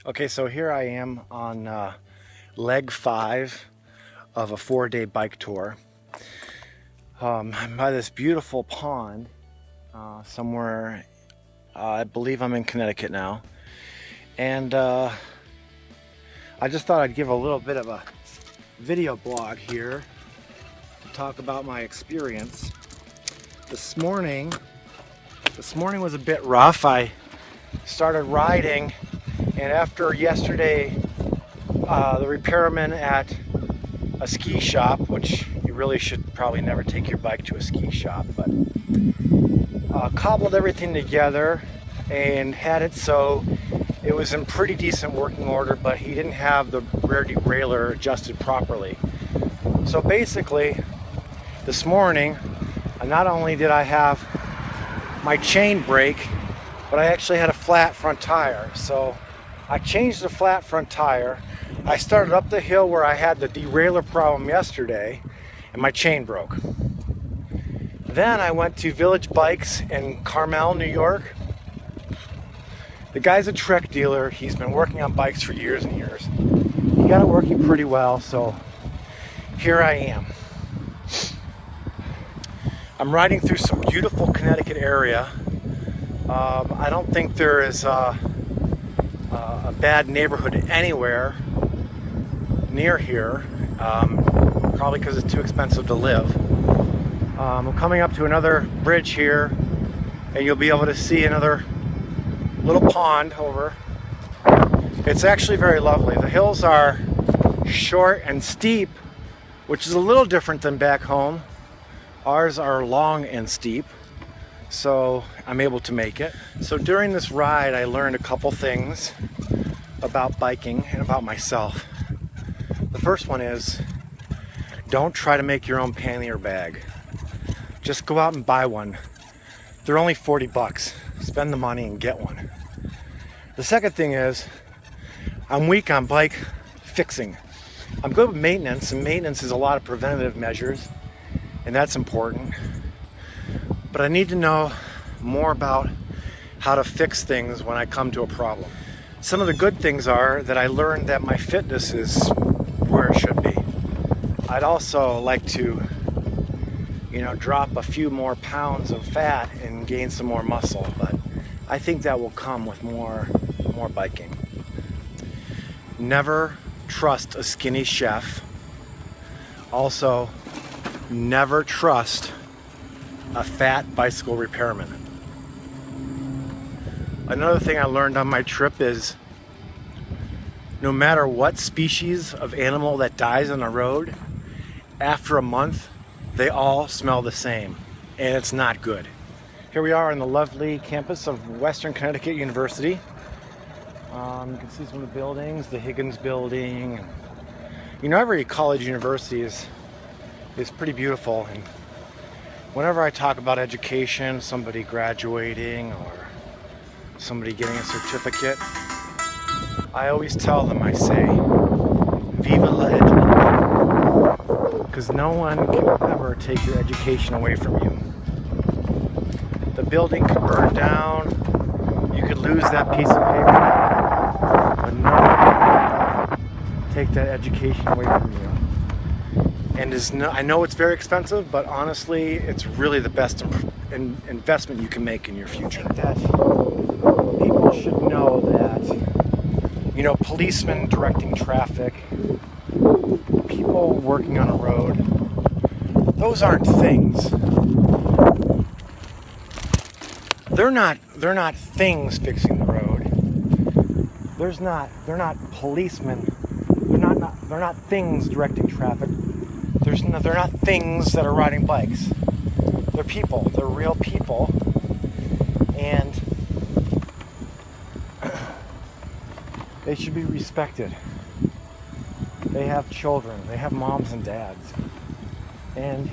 Okay, so here I am on leg 5 of a 4-day bike tour. I'm by this beautiful pond somewhere, I believe I'm in Connecticut now. And I just thought I'd give a little bit of a video blog here to talk about my experience. This morning was a bit rough. I started riding, and after yesterday, the repairman at a ski shop, which you really should probably never take your bike to a ski shop, but cobbled everything together and had it so it was in pretty decent working order, but he didn't have the rear derailleur adjusted properly. So basically, this morning, not only did I have my chain break, but I actually had a flat front tire. So I changed the flat front tire. I started up the hill where I had the derailleur problem yesterday, and my chain broke. Then I went to Village Bikes in Carmel, New York. The guy's a Trek dealer. He's been working on bikes for years and years. He got it working pretty well, so here I am. I'm riding through some beautiful Connecticut area. I don't think there is a bad neighborhood anywhere near here, probably because it's too expensive to live. I'm coming up to another bridge here, and you'll be able to see another little pond over. It's actually very lovely. The hills are short and steep, which is a little different than back home. Ours are long and steep, so I'm able to make it. So during this ride, I learned a couple things about biking and about myself. The first one is, don't try to make your own pannier bag. Just go out and buy one. They're only $40. Spend the money and get one. The second thing is, I'm weak on bike fixing. I'm good with maintenance, and maintenance is a lot of preventative measures, and that's important. But I need to know more about how to fix things when I come to a problem. Some of the good things are that I learned that my fitness is where it should be. I'd also like to, drop a few more pounds of fat and gain some more muscle, but I think that will come with more biking. Never trust a skinny chef. Also, never trust a fat bicycle repairman. Another thing I learned on my trip is no matter what species of animal that dies on the road, after a month, they all smell the same, and it's not good. Here we are on the lovely campus of Western Connecticut University. You can see some of the buildings, the Higgins building. Every college university is pretty beautiful, and whenever I talk about education, somebody graduating or somebody getting a certificate, I always tell them, I say, Viva la education, because no one can ever take your education away from you. The building could burn down, you could lose that piece of paper, but no one can take that education away from you. And I know it's very expensive, but honestly, it's really the best investment you can make in your future. I think that people should know that, policemen directing traffic, people working on a road, those aren't things. They're not things fixing the road. They're not policemen. They're not things directing traffic. They're not things that are riding bikes. They're people. They're real people. And they should be respected. They have children. They have moms and dads. And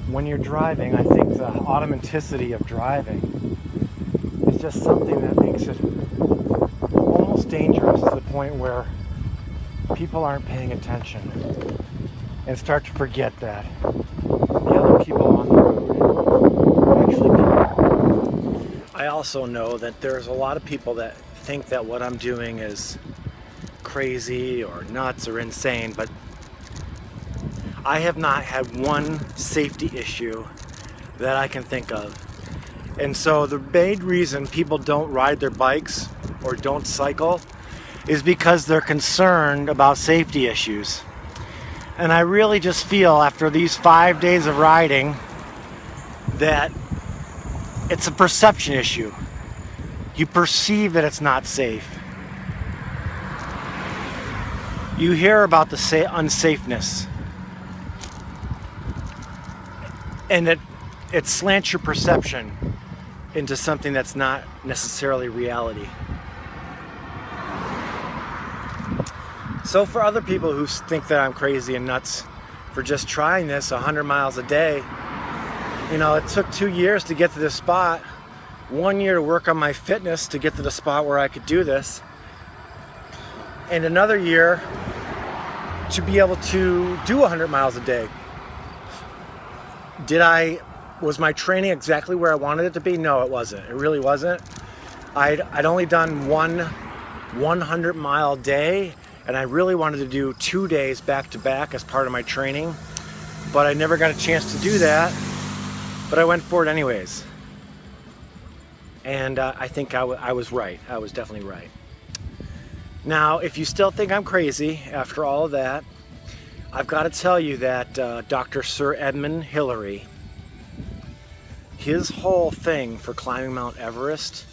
when you're driving, I think the automaticity of driving is just something that makes it almost dangerous to the point where people aren't paying attention and start to forget that the other people on the road are actually people. I also also know that there's a lot of people that think that what I'm doing is crazy or nuts or insane, but I have not had one safety issue that I can think of. And so the main reason people don't ride their bikes or don't cycle is because they're concerned about safety issues. And I really just feel after these 5 days of riding that it's a perception issue. You perceive that it's not safe. You hear about the unsafeness. And it slants your perception into something that's not necessarily reality. So for other people who think that I'm crazy and nuts for just trying this 100 miles a day, you know, it took 2 years to get to this spot, 1 year to work on my fitness to get to the spot where I could do this, and another year to be able to do 100 miles a day. Was my training exactly where I wanted it to be? No, it wasn't. It really wasn't. I'd only done one 100-mile day, and I really wanted to do 2 days back to back as part of my training, but I never got a chance to do that, but I went for it anyways. And I think I was right. I was definitely right. Now, if you still think I'm crazy after all of that, I've got to tell you that Dr. Sir Edmund Hillary, his whole thing for climbing Mount Everest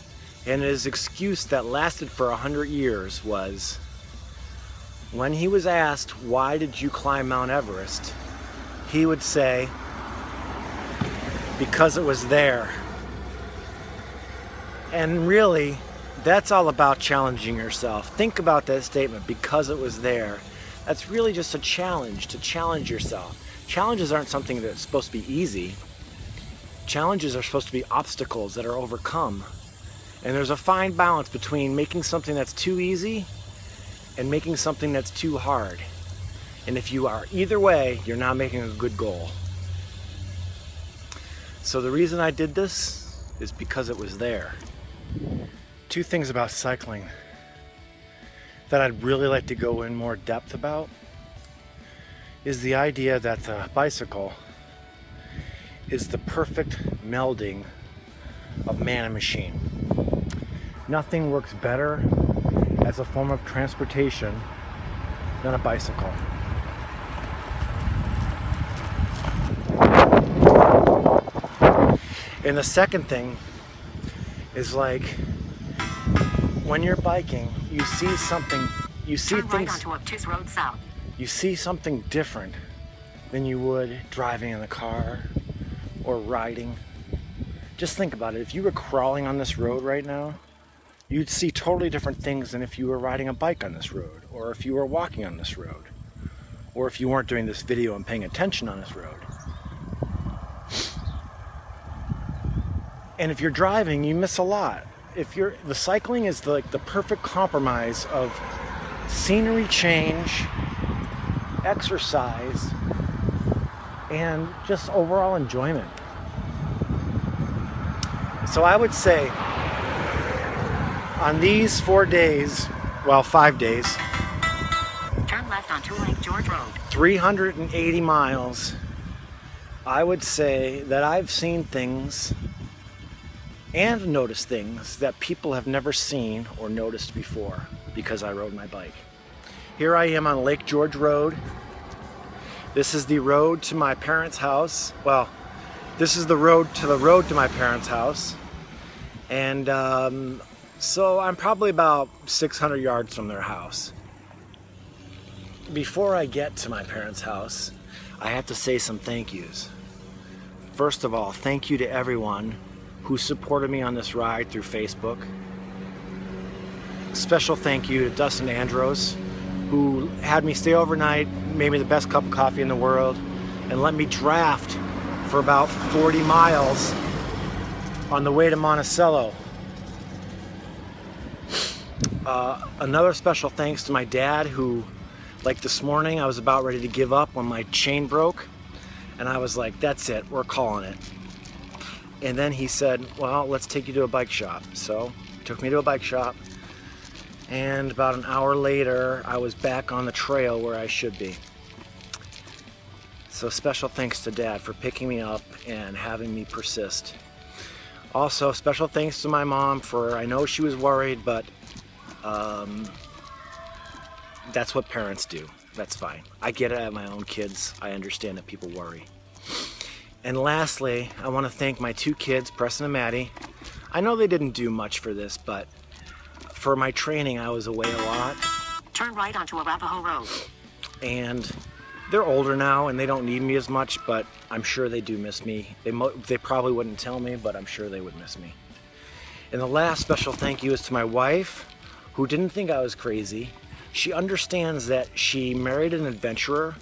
and his excuse that lasted for 100 years was, when he was asked, why did you climb Mount Everest? He would say, because it was there. And really, that's all about challenging yourself. Think about that statement, because it was there. That's really just a challenge, to challenge yourself. Challenges aren't something that's supposed to be easy. Challenges are supposed to be obstacles that are overcome. And there's a fine balance between making something that's too easy and making something that's too hard. And if you are either way, you're not making a good goal. So the reason I did this is because it was there. Two things about cycling that I'd really like to go in more depth about is the idea that the bicycle is the perfect melding of man and machine. Nothing works better as a form of transportation than a bicycle. And the second thing is, like, when you're biking, you see something, you see Turn right things, onto Obtuse Road South. you see something different than you would driving in the car or riding. Just think about it. If you were crawling on this road right now, you'd see totally different things than if you were riding a bike on this road, or if you were walking on this road, or if you weren't doing this video and paying attention on this road. And if you're driving, you miss a lot. The cycling is the perfect compromise of scenery change, exercise, and just overall enjoyment. So I would say on these 4 days, well, 5 days, Turn left onto Lake George Road. 380 miles, I would say that I've seen things and noticed things that people have never seen or noticed before because I rode my bike. Here I am on Lake George Road. This is the road to my parents' house. Well, this is the road to my parents' house. And so I'm probably about 600 yards from their house. Before I get to my parents' house, I have to say some thank yous. First of all, thank you to everyone who supported me on this ride through Facebook. Special thank you to Dustin Andros, who had me stay overnight, made me the best cup of coffee in the world, and let me draft for about 40 miles on the way to Monticello. Another special thanks to my dad, who, like this morning, I was about ready to give up when my chain broke, and I was like, that's it, we're calling it. And then he said, well, let's take you to a bike shop. So he took me to a bike shop. And about an hour later, I was back on the trail where I should be. So special thanks to Dad for picking me up and having me persist. Also, special thanks to my mom for, I know she was worried, but that's what parents do. That's fine. I get it. I have my own kids. I understand that people worry. And lastly, I want to thank my 2 kids, Preston and Maddie. I know they didn't do much for this, but for my training, I was away a lot. Turn right onto Arapahoe Road. And they're older now and they don't need me as much, but I'm sure they do miss me. They probably wouldn't tell me, but I'm sure they would miss me. And the last special thank you is to my wife, who didn't think I was crazy. She understands that she married an adventurer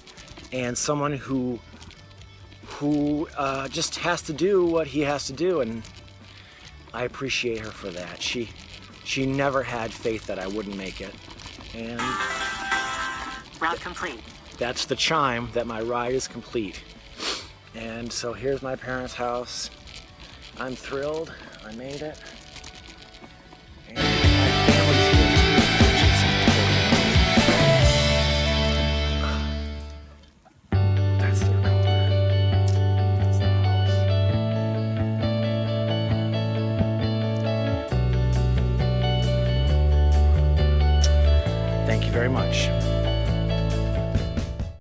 and someone who just has to do what he has to do, and I appreciate her for that. She never had faith that I wouldn't make it. And Route complete. that's the chime that my ride is complete. And so here's my parents' house. I'm thrilled. I made it. And my family's here too, which is important. That's their car. That's the house. Thank you very much.